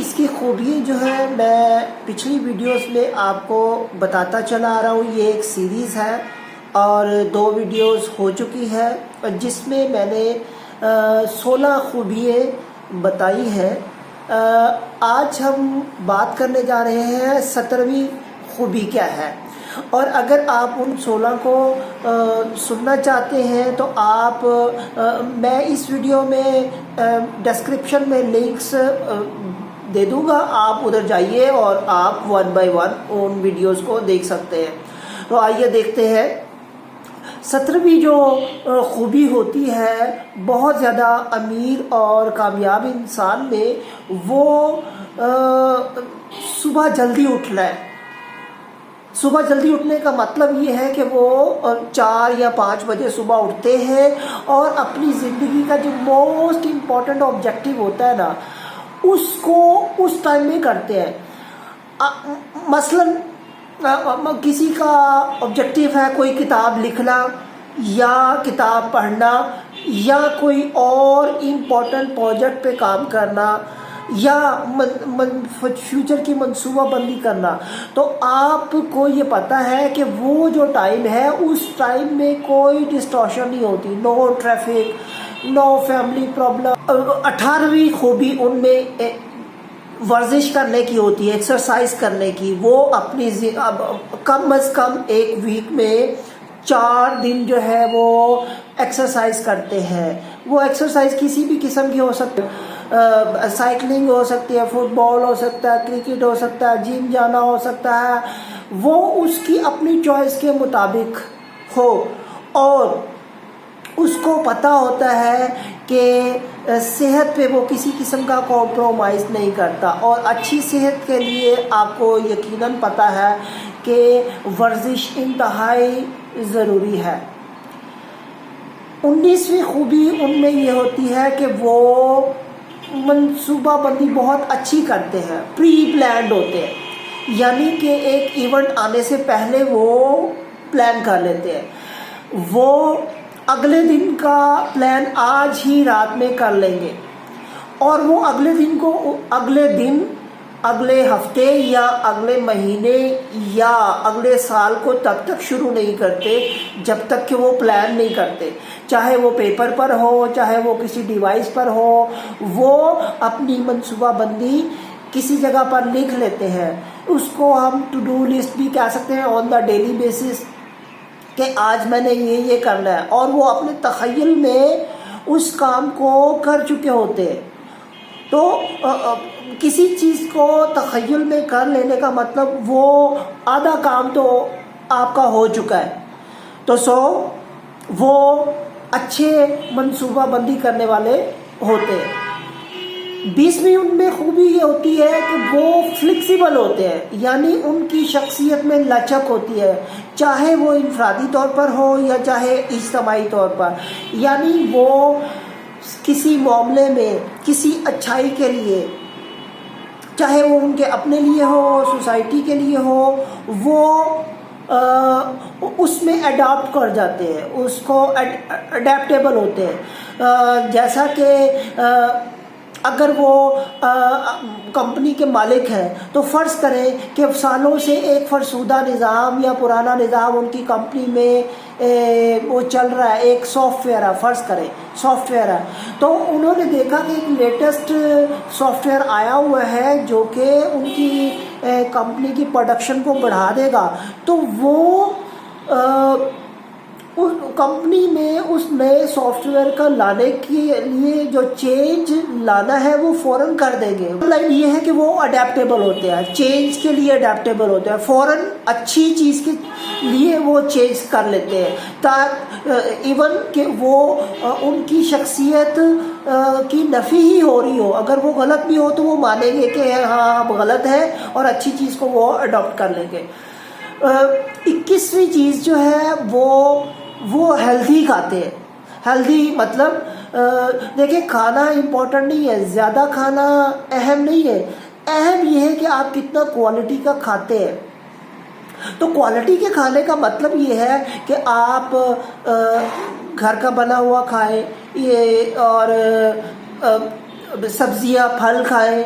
اس کی خوبی جو ہے میں پچھلی ویڈیوز میں آپ کو بتاتا چلا آ رہا ہوں. یہ ایک سیریز ہے اور 2 ویڈیوز ہو چکی ہے جس میں میں نے 16 خوبیاں بتائی ہیں. آج ہم بات کرنے جا رہے ہیں 17ویں خوبی کیا ہے. اور اگر آپ ان 16 کو سننا چاہتے ہیں تو آپ میں اس ویڈیو میں ڈسکرپشن میں لنکس دے دوں گا، آپ ادھر جائیے اور آپ 1 بائی 1 ان ویڈیوز کو دیکھ سکتے ہیں. تو آئیے دیکھتے ہیں 17ویں جو خوبی ہوتی ہے بہت زیادہ امیر اور کامیاب انسان میں، وہ صبح جلدی اٹھنا ہے. صبح جلدی اٹھنے کا مطلب یہ ہے کہ وہ 4 یا 5 بجے صبح اٹھتے ہیں اور اپنی زندگی کا جو موسٹ امپورٹنٹ آبجیکٹو ہوتا ہے نا، اس کو اس ٹائم میں کرتے ہیں. مثلاً کسی کا آبجیکٹو ہے کوئی کتاب لکھنا یا کتاب پڑھنا یا کوئی اور امپورٹنٹ پروجیکٹ پہ کام کرنا یا فیوچر کی منصوبہ بندی کرنا. تو آپ کو یہ پتہ ہے کہ وہ جو ٹائم ہے اس ٹائم میں کوئی ڈسٹورشن نہیں ہوتی، نو ٹریفک، نو فیملی پرابلم. 18ویں خوبی ان میں ورزش کرنے کی ہوتی ہے، ایکسرسائز کرنے کی. وہ اپنی کم از کم ایک ویک میں 4 دن جو ہے وہ ایکسرسائز کرتے ہیں. وہ ایکسرسائز کسی بھی قسم کی ہو سکتی ہے، سائیکلنگ ہو سکتی ہے، فٹ بال ہو سکتا ہے، کرکٹ ہو سکتا ہے، جم جانا ہو سکتا ہے. وہ اس کی اپنی چوائس کے مطابق ہو اور اس کو پتہ ہوتا ہے کہ صحت پہ وہ کسی قسم کا کمپرومائز نہیں کرتا. اور اچھی صحت کے لیے آپ کو یقیناً پتہ ہے کہ ورزش انتہائی ضروری ہے. 19ویں خوبی ان میں یہ ہوتی ہے کہ وہ منصوبہ بندی بہت اچھی کرتے ہیں، پری پلانڈ ہوتے ہیں. یعنی کہ ایک ایونٹ آنے سے پہلے وہ پلان کر لیتے ہیں. وہ اگلے دن کا پلان آج ہی رات میں کر لیں گے اور وہ اگلے دن کو اگلے ہفتے یا اگلے مہینے یا اگلے سال کو تب تک شروع نہیں کرتے جب تک کہ وہ پلان نہیں کرتے. چاہے وہ پیپر پر ہو، چاہے وہ کسی ڈیوائس پر ہو، وہ اپنی منصوبہ بندی کسی جگہ پر لکھ لیتے ہیں. اس کو ہم ٹو ڈو لسٹ بھی کہہ سکتے ہیں، آن دا ڈیلی بیسس، کہ آج میں نے یہ کرنا ہے. اور وہ اپنے تخیل میں اس کام کو کر چکے ہوتے ہیں. تو کسی چیز کو تخیل میں کر لینے کا مطلب وہ آدھا کام تو آپ کا ہو چکا ہے. تو وہ اچھے منصوبہ بندی کرنے والے ہوتے ہیں. 20ویں ان میں خوبی یہ ہوتی ہے کہ وہ فلیکسیبل ہوتے ہیں. یعنی ان کی شخصیت میں لچک ہوتی ہے، چاہے وہ انفرادی طور پر ہو یا چاہے اجتماعی طور پر. یعنی وہ کسی معاملے میں کسی اچھائی کے لیے، چاہے وہ ان کے اپنے لیے ہو، سوسائٹی کے لیے ہو، وہ اس میں اڈاپٹ کر جاتے ہیں، اس کو اڈیپٹیبل ہوتے ہیں. جیسا کہ اگر وہ کمپنی کے مالک ہیں تو فرض کریں کہ سالوں سے ایک فرسودہ نظام یا پرانا نظام ان کی کمپنی میں وہ چل رہا ہے، ایک سافٹ ویئر ہے، فرض کریں سافٹ ویئر ہے. تو انہوں نے دیکھا کہ ایک لیٹسٹ سافٹ ویئر آیا ہوا ہے جو کہ ان کی کمپنی کی پروڈکشن کو بڑھا دے گا. تو وہ اس کمپنی میں اس نئے سافٹ ویئر کا لانے کے لیے جو چینج لانا ہے وہ فوراً کر دیں گے. مطلب یہ ہے کہ وہ اڈیپٹیبل ہوتے ہیں، چینج کے لیے اڈیپٹیبل ہوتے ہیں، فوراً اچھی چیز کے لیے وہ چینج کر لیتے ہیں. ایون کہ وہ ان کی شخصیت کی نفی ہی ہو رہی ہو، اگر وہ غلط بھی ہو تو وہ مانیں گے کہ ہاں اب غلط ہے اور اچھی چیز کو وہ اڈاپٹ کر لیں گے. 21ویں چیز جو ہے وہ ہیلتھی کھاتے ہیں. ہیلتھی مطلب دیکھیں، کھانا امپورٹنٹ نہیں ہے، زیادہ کھانا اہم نہیں ہے، اہم یہ ہے کہ آپ کتنا کوالٹی کا کھاتے ہیں. تو کوالٹی کے کھانے کا مطلب یہ ہے کہ آپ گھر کا بنا ہوا کھائیں اور سبزیاں پھل کھائیں،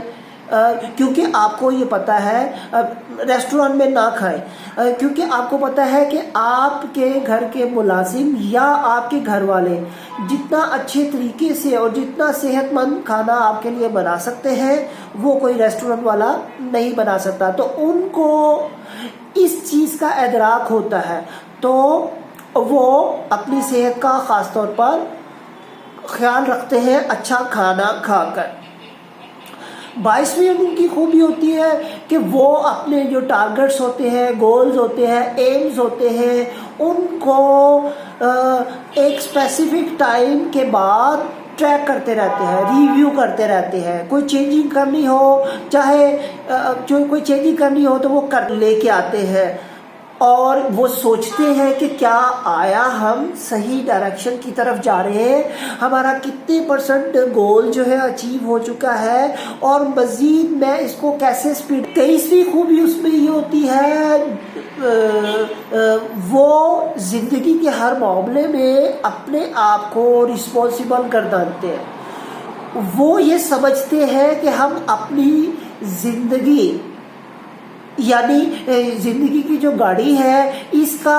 کیونکہ آپ کو یہ پتہ ہے ریسٹورنٹ میں نہ کھائیں، کیونکہ آپ کو پتہ ہے کہ آپ کے گھر کے ملازم یا آپ کے گھر والے جتنا اچھے طریقے سے اور جتنا صحت مند کھانا آپ کے لیے بنا سکتے ہیں وہ کوئی ریسٹورنٹ والا نہیں بنا سکتا. تو ان کو اس چیز کا ادراک ہوتا ہے، تو وہ اپنی صحت کا خاص طور پر خیال رکھتے ہیں اچھا کھانا کھا کر. 22ویں ان کی خوبی ہوتی ہے کہ وہ اپنے جو ٹارگٹس ہوتے ہیں، گولز ہوتے ہیں، ایمز ہوتے ہیں، ان کو ایک اسپیسیفک ٹائم کے بعد ٹریک کرتے رہتے ہیں، ریویو کرتے رہتے ہیں. کوئی چینجنگ کرنی ہو، چاہے کوئی چینجنگ کرنی ہو تو وہ کر لے کے آتے ہیں، اور وہ سوچتے ہیں کہ کیا آیا ہم صحیح ڈائریکشن کی طرف جا رہے ہیں، ہمارا کتنے % گول جو ہے اچیو ہو چکا ہے، اور مزید میں اس کو کیسے اسپیڈ. 23ویں خوبی اس میں یہ ہوتی ہے وہ زندگی کے ہر معاملے میں اپنے آپ کو رسپانسیبل گردانتے ہیں. وہ یہ سمجھتے ہیں کہ ہم اپنی زندگی یعنی زندگی کی جو گاڑی ہے اس کا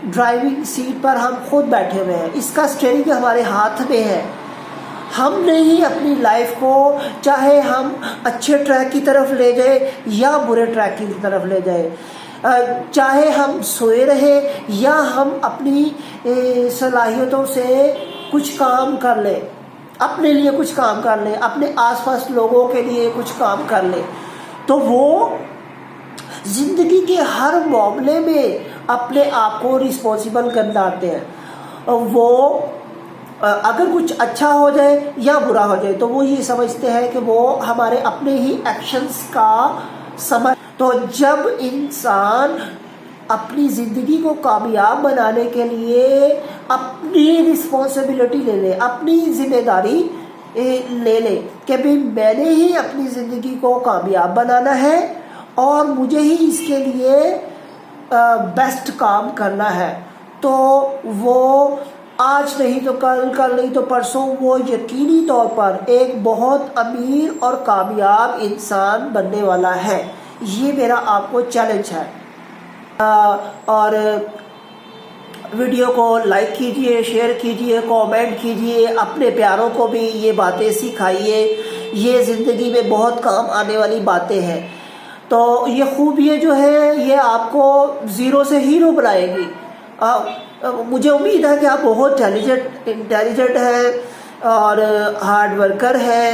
ڈرائیونگ سیٹ پر ہم خود بیٹھے ہوئے ہیں، اس کا اسٹیئرنگ ہمارے ہاتھ میں ہے. ہم نے ہی اپنی لائف کو چاہے ہم اچھے ٹریک کی طرف لے جائیں یا برے ٹریک کی طرف لے جائیں، چاہے ہم سوئے رہے یا ہم اپنی صلاحیتوں سے کچھ کام کر لیں، اپنے لیے کچھ کام کر لیں، اپنے آس پاس لوگوں کے لیے کچھ کام کر لیں. تو وہ زندگی کے ہر معاملے میں اپنے آپ کو رسپانسیبل گردانتے ہیں. وہ اگر کچھ اچھا ہو جائے یا برا ہو جائے تو وہ یہ سمجھتے ہیں کہ وہ ہمارے اپنے ہی ایکشنز کا سمجھ. تو جب انسان اپنی زندگی کو کامیاب بنانے کے لیے اپنی رسپانسبلٹی لے لے، اپنی ذمہ داری لے لے کہ بھی میں نے ہی اپنی زندگی کو کامیاب بنانا ہے اور مجھے ہی اس کے لیے بیسٹ کام کرنا ہے، تو وہ آج نہیں تو کل، کل نہیں تو پرسوں وہ یقینی طور پر ایک بہت امیر اور کامیاب انسان بننے والا ہے. یہ میرا آپ کو چیلنج ہے. اور ویڈیو کو لائک کیجئے، شیئر کیجئے، کومنٹ کیجئے، اپنے پیاروں کو بھی یہ باتیں سکھائیے. یہ زندگی میں بہت کام آنے والی باتیں ہیں. تو یہ خوبیاں جو ہے یہ آپ کو زیرو سے ہیرو بنائے گی. مجھے امید ہے کہ آپ بہت انٹیلیجنٹ ہیں اور ہارڈ ورکر ہیں،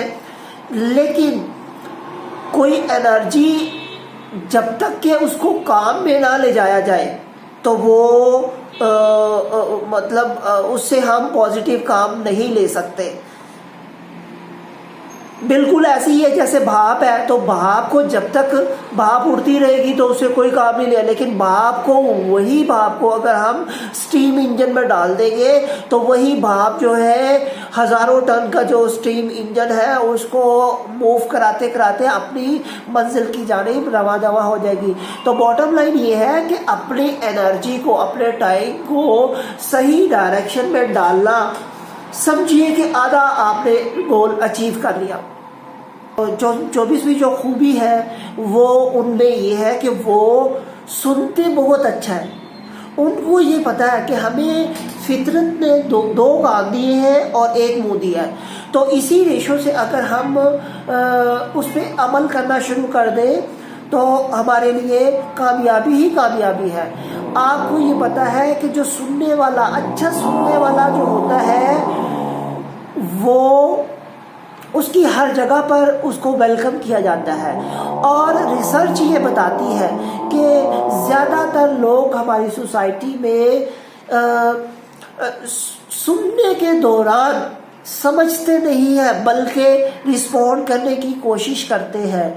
لیکن کوئی انرجی جب تک کہ اس کو کام میں نہ لے جایا جائے تو وہ مطلب اس سے ہم پازیٹیو کام نہیں لے سکتے. بالکل ایسی ہی ہے جیسے بھاپ ہے، تو بھاپ کو جب تک بھاپ اڑتی رہے گی تو اسے کوئی کام نہیں لے، لیکن بھاپ کو وہی بھاپ کو اگر ہم سٹیم انجن میں ڈال دیں گے تو وہی بھاپ جو ہے ہزاروں ٹن کا جو سٹیم انجن ہے اس کو موو کراتے کراتے اپنی منزل کی جانب رواں دواں ہو جائے گی. تو باٹم لائن یہ ہے کہ اپنی انرجی کو، اپنے ٹائم کو صحیح ڈائریکشن میں ڈالنا. سمجھیے کہ آدھا آپ نے گول اچیو کر لیا. 24ویں جو خوبی ہے وہ ان میں یہ ہے کہ وہ سنتے بہت اچھا ہے. ان کو یہ پتا ہے کہ ہمیں فطرت نے دو کان دیے ہیں اور ایک منہ دیا ہے، تو اسی ریشو سے اگر ہم اس پہ عمل کرنا شروع کر دیں تو ہمارے لیے کامیابی ہی کامیابی ہے. آپ کو یہ پتا ہے کہ جو سننے والا، اچھا سننے والا جو ہوتا ہے وہ اس کی ہر جگہ پر اس کو ویلکم کیا جاتا ہے. اور ریسرچ یہ بتاتی ہے کہ زیادہ تر لوگ ہماری سوسائٹی میں سننے کے دوران سمجھتے نہیں ہیں بلکہ رسپونڈ کرنے کی کوشش کرتے ہیں،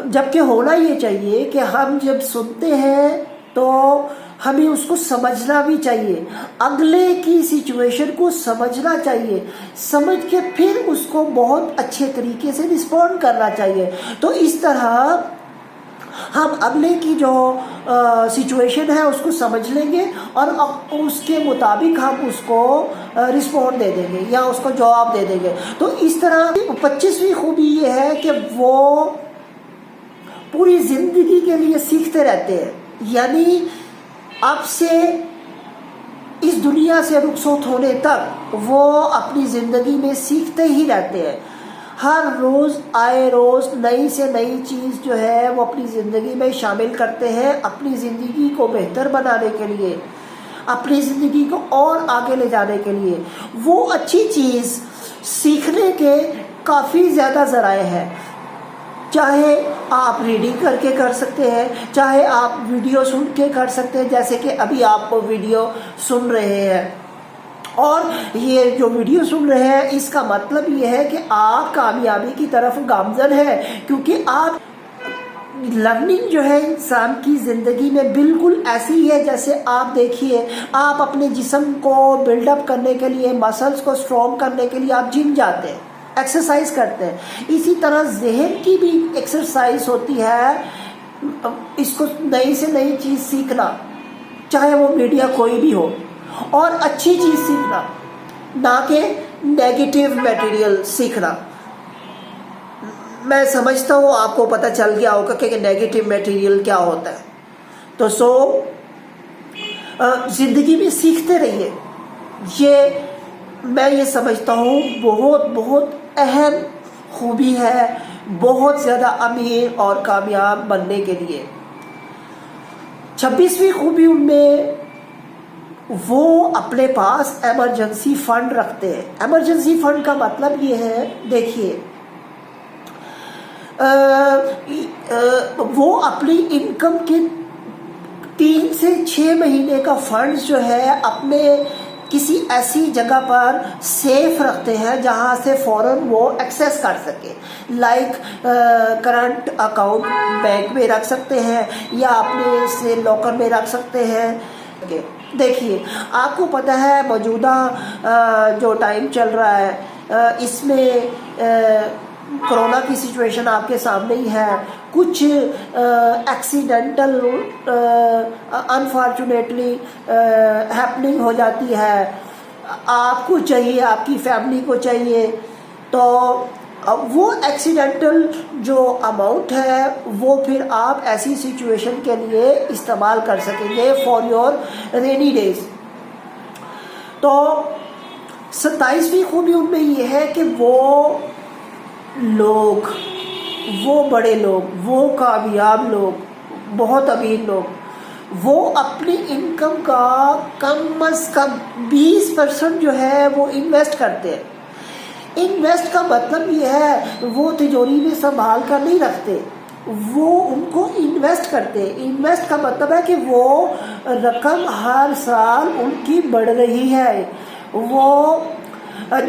جبکہ ہونا یہ چاہیے کہ ہم جب سنتے ہیں تو ہمیں اس کو سمجھنا بھی چاہیے، اگلے کی سچویشن کو سمجھنا چاہیے، سمجھ کے پھر اس کو بہت اچھے طریقے سے رسپونڈ کرنا چاہیے. تو اس طرح ہم اگلے کی جو سچویشن ہے اس کو سمجھ لیں گے اور اس کے مطابق ہم اس کو رسپونڈ دے دیں گے یا اس کو جواب دے دیں گے. تو اس طرح 25ویں خوبی یہ ہے کہ وہ پوری زندگی کے لیے سیکھتے رہتے ہیں. یعنی اب سے اس دنیا سے رخصت ہونے تک وہ اپنی زندگی میں سیکھتے ہی رہتے ہیں. ہر روز آئے روز نئی سے نئی چیز جو ہے وہ اپنی زندگی میں شامل کرتے ہیں اپنی زندگی کو بہتر بنانے کے لیے, اپنی زندگی کو اور آگے لے جانے کے لیے. وہ اچھی چیز سیکھنے کے کافی زیادہ ذرائع ہیں. چاہے آپ ریڈنگ کر کے کر سکتے ہیں, چاہے آپ ویڈیو سن کے کر سکتے ہیں, جیسے کہ ابھی آپ ویڈیو سن رہے ہیں. اور یہ جو ویڈیو سن رہے ہیں اس کا مطلب یہ ہے کہ آپ کامیابی کی طرف گامزن ہے, کیونکہ آپ لرننگ جو ہے انسان کی زندگی میں بالکل ایسی ہے جیسے آپ دیکھیے آپ اپنے جسم کو بلڈ اپ کرنے کے لیے, مسلز کو اسٹرانگ کرنے کے لیے آپ جم جاتے ہیں, ایکسرسائز کرتے ہیں. اسی طرح ذہن کی بھی ایکسرسائز ہوتی ہے, اس کو نئی سے نئی چیز سیکھنا, چاہے وہ میڈیا کوئی بھی ہو, اور اچھی چیز سیکھنا, نہ کہ نیگیٹو میٹیریل سیکھنا. میں سمجھتا ہوں آپ کو پتہ چل گیا ہوگا کہ نیگیٹو میٹیریل کیا ہوتا ہے. تو زندگی میں سیکھتے رہیے. میں یہ سمجھتا ہوں بہت بہت اہم خوبی ہے بہت زیادہ امیر اور کامیاب بننے کے لیے. 26ویں خوبی ان میں وہ اپنے پاس ایمرجنسی فنڈ رکھتے ہیں. ایمرجنسی فنڈ کا مطلب یہ ہے, دیکھیے وہ اپنی انکم کے 3 سے 6 مہینے کا فنڈ جو ہے اپنے کسی ایسی جگہ پر سیف رکھتے ہیں جہاں سے فوراً وہ ایکسیس کر سکے. لائک کرنٹ اکاؤنٹ بینک میں رکھ سکتے ہیں یا اپنے سے لاکر میں رکھ سکتے ہیں. دیکھیے آپ کو پتہ ہے موجودہ جو ٹائم چل رہا ہے اس میں کرونا کی سچویشن آپ کے سامنے ہی ہے. کچھ ایکسیڈنٹل انفارچونیٹلی ہیپننگ ہو جاتی ہے. آپ کو چاہیے, آپ کی فیملی کو چاہیے, تو وہ ایکسیڈنٹل جو اماؤنٹ ہے وہ پھر آپ ایسی سچویشن کے لیے استعمال کر سکیں گے فار یور رینی ڈیز. تو 27ویں خوبی ان میں یہ ہے کہ وہ لوگ, وہ بڑے لوگ, وہ کامیاب لوگ, بہت امیر لوگ, وہ اپنی انکم کا کم از کم 20% جو ہے وہ انویسٹ کرتے ہیں. انویسٹ کا مطلب یہ ہے وہ تجوری میں سنبھال کر نہیں رکھتے, وہ ان کو انویسٹ کرتے. انویسٹ کا مطلب ہے کہ وہ رقم ہر سال ان کی بڑھ رہی ہے. وہ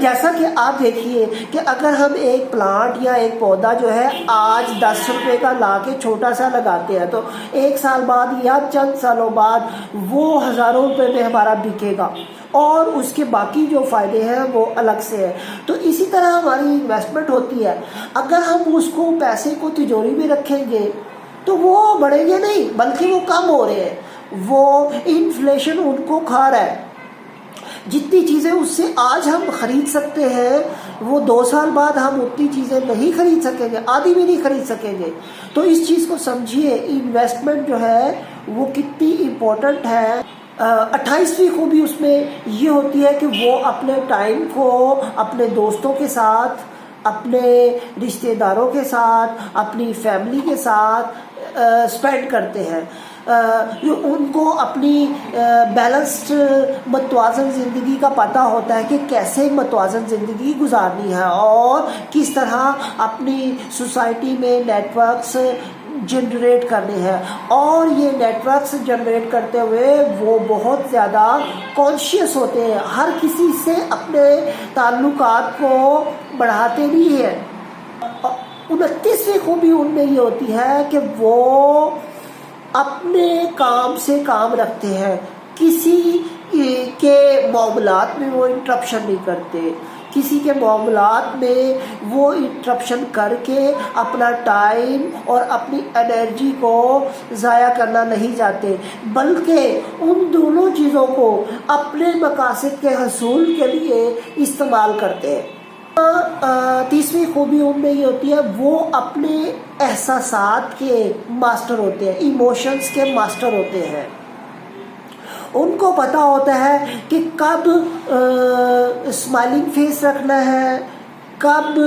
جیسا کہ آپ دیکھیے کہ اگر ہم ایک پلانٹ یا ایک پودا جو ہے آج 10 روپے کا لا کے چھوٹا سا لگاتے ہیں تو 1 سال بعد یا چند سالوں بعد وہ ہزاروں روپے میں ہمارا بکے گا اور اس کے باقی جو فائدے ہیں وہ الگ سے ہیں. تو اسی طرح ہماری انویسٹمنٹ ہوتی ہے. اگر ہم اس کو پیسے کو تجوری میں رکھیں گے تو وہ بڑھیں گے نہیں بلکہ وہ کم ہو رہے ہیں. وہ انفلیشن ان کو کھا رہا ہے. جتنی چیزیں اس سے آج ہم خرید سکتے ہیں وہ 2 سال بعد ہم اتنی چیزیں نہیں خرید سکیں گے, آدھی بھی نہیں خرید سکیں گے. تو اس چیز کو سمجھیے انویسٹمنٹ جو ہے وہ کتنی امپورٹنٹ ہے. 28ویں خوبی اس میں یہ ہوتی ہے کہ وہ اپنے ٹائم کو اپنے دوستوں کے ساتھ, اپنے رشتہ داروں کے ساتھ, اپنی فیملی کے ساتھ اسپینڈ کرتے ہیں. ان کو اپنی بیلنسڈ متوازن زندگی کا پتہ ہوتا ہے کہ کیسے متوازن زندگی گزارنی ہے اور کس طرح اپنی سوسائٹی میں نیٹ ورکس جنریٹ کرنے ہیں. اور یہ نیٹ ورکس جنریٹ کرتے ہوئے وہ بہت زیادہ کانشیس ہوتے ہیں, ہر کسی سے اپنے تعلقات کو بڑھاتے بھی ہیں. 29ویں خوبی ان میں یہ ہوتی ہے کہ وہ اپنے کام سے کام رکھتے ہیں, کسی کے معاملات میں وہ انٹرپشن نہیں کرتے, کسی کے معاملات میں وہ انٹرپشن کر کے اپنا ٹائم اور اپنی انرجی کو ضائع کرنا نہیں چاہتے، بلکہ ان دونوں چیزوں کو اپنے مقاصد کے حصول کے لیے استعمال کرتے ہیں۔ تیسری خوبی ان میں یہ ہوتی ہے وہ اپنے احساسات کے ماسٹر ہوتے ہیں، ایموشنز کے ماسٹر ہوتے ہیں۔ ان کو پتہ ہوتا ہے کہ کب اسمائلنگ فیس رکھنا ہے، کب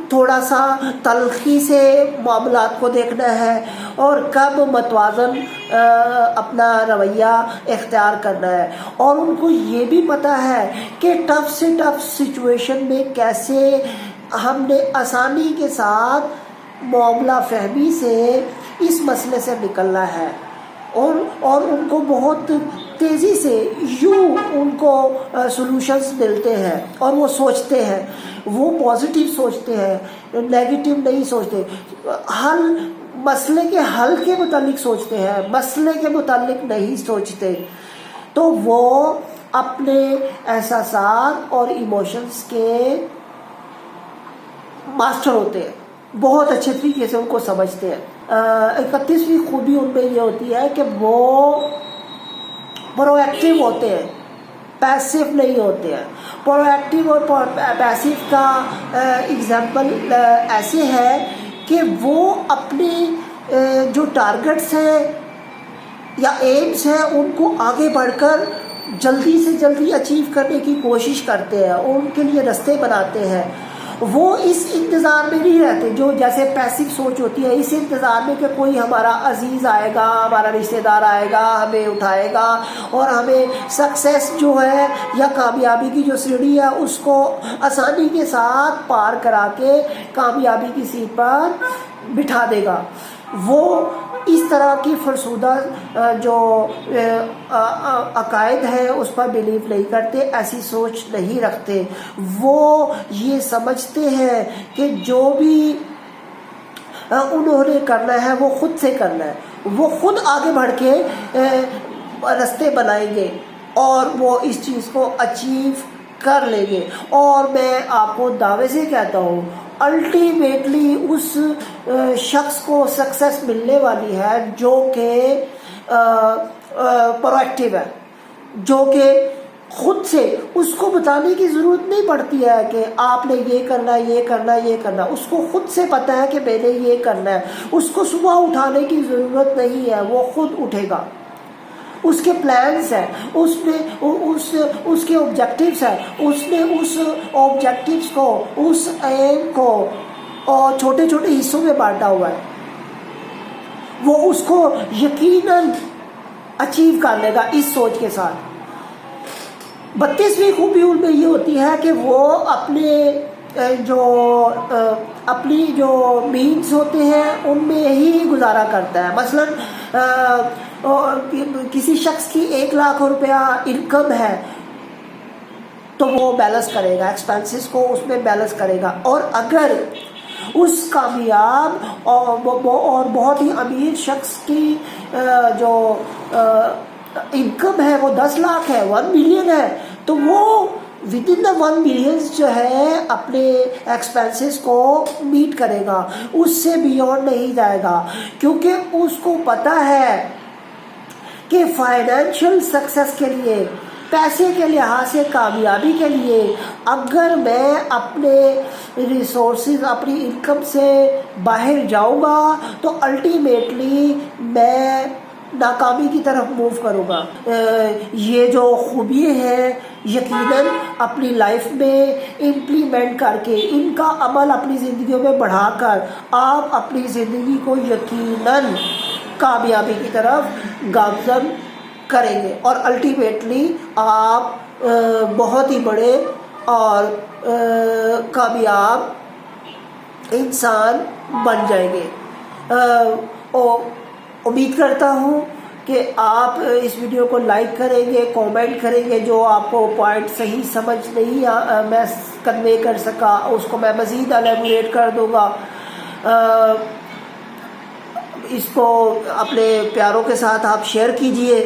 تھوڑا سا تلخی سے معاملات کو دیکھنا ہے، اور کب متوازن اپنا رویہ اختیار کرنا ہے۔ اور ان کو یہ بھی پتہ ہے کہ ٹف سے ٹف سچویشن میں کیسے ہم نے آسانی کے ساتھ معاملہ فہمی سے اس مسئلے سے نکلنا ہے، اور ان کو بہت تیزی سے ان کو سولوشنز ملتے ہیں، اور وہ سوچتے ہیں، وہ پازیٹیو سوچتے ہیں، نیگیٹو نہیں سوچتے، مسئلے کے حل کے متعلق سوچتے ہیں، مسئلے کے متعلق نہیں سوچتے۔ تو وہ اپنے احساسات اور ایموشنز کے ماسٹر ہوتے ہیں، بہت اچھے طریقے سے ان کو سمجھتے ہیں۔ 31ویں خوبی ان میں یہ ہوتی ہے کہ وہ پرو ایکٹیو ہوتے ہیں، پیسیو نہیں ہوتے ہیں۔ پرو ایکٹیو اور پیسیو کا ایگزامپل ایسے ہے کہ وہ اپنے جو ٹارگٹس ہیں یا ایمز ہیں ان کو آگے بڑھ کر جلدی سے جلدی اچیو کرنے کی کوشش کرتے ہیں، ان کے لیے رستے بناتے ہیں۔ وہ اس انتظار میں نہیں رہتے جو جیسے پیسیو سوچ ہوتی ہے، اس انتظار میں کہ کوئی ہمارا عزیز آئے گا، ہمارا رشتہ دار آئے گا، ہمیں اٹھائے گا اور ہمیں سکسیس جو ہے یا کامیابی کی جو سیڑھی ہے اس کو آسانی کے ساتھ پار کرا کے کامیابی کی سیٹ پر بٹھا دے گا۔ وہ اس طرح کی فرسودہ جو عقائد ہیں اس پر بلیو نہیں کرتے، ایسی سوچ نہیں رکھتے۔ وہ یہ سمجھتے ہیں کہ جو بھی انہوں نے کرنا ہے وہ خود سے کرنا ہے، وہ خود آگے بڑھ کے رستے بنائیں گے اور وہ اس چیز کو اچیو کر لیں گے۔ اور میں آپ کو دعوے سے کہتا ہوں الٹیمیٹلی اس شخص کو سکسیس ملنے والی ہے جو کہ پرو ایکٹیو ہے، جو کہ خود سے اس کو بتانے کی ضرورت نہیں پڑتی ہے کہ آپ نے یہ کرنا، یہ کرنا، یہ کرنا۔ اس کو خود سے پتہ ہے کہ میں نے یہ کرنا ہے، اس کو صبح اٹھانے کی ضرورت نہیں ہے، وہ خود اٹھے گا۔ اس کے پلانس ہیں، اس میں اس کے آبجیکٹیوز ہیں، اس نے اس آبجیکٹیوز کو، اس ایم کو اور چھوٹے چھوٹے حصوں میں بانٹا ہوا ہے۔ وہ اس کو یقیناً اچیو کر لے گا اس سوچ کے ساتھ۔ 32ویں خوبی ان میں یہ ہوتی ہے کہ وہ اپنی جو مینز ہوتے ہیں ان میں ہی گزارا کرتا ہے۔ مثلاً کسی شخص کی 1 لاکھ روپیہ انکم ہے تو وہ بیلنس کرے گا، ایکسپینسز کو اس میں بیلنس کرے گا۔ اور اگر اس کامیاب اور بہت ہی امیر شخص کی جو انکم ہے وہ 10 لاکھ ہے، 1 ملین ہے، تو وہ ود ان دا 1 ملین جو ہے اپنے ایکسپینسز کو میٹ کرے گا، اس سے بیونڈ نہیں جائے گا، کیونکہ اس کو پتہ ہے کہ فائنینشیل سکسیس کے لیے، پیسے کے لحاظ سے کامیابی کے لیے اگر میں اپنے ریسورسز، اپنی انکم سے باہر جاؤں گا تو الٹیمیٹلی میں ناکامی کی طرف موو کروں گا۔ یہ جو خوبیاں ہیں یقیناً اپنی لائف میں امپلیمنٹ کر کے، ان کا عمل اپنی زندگیوں میں بڑھا کر آپ اپنی زندگی کو یقیناً کامیابی کی طرف گامزن کریں گے، اور الٹیمیٹلی آپ بہت ہی بڑے اور کامیاب انسان بن جائیں گے۔ امید کرتا ہوں کہ آپ اس ویڈیو کو لائک کریں گے، کومنٹ کریں گے، جو آپ کو پوائنٹ صحیح سمجھ نہیں میں کنوے کر سکا اس کو میں مزید الیبوریٹ کر دوں گا۔ اس کو اپنے پیاروں کے ساتھ آپ شیئر کیجئے۔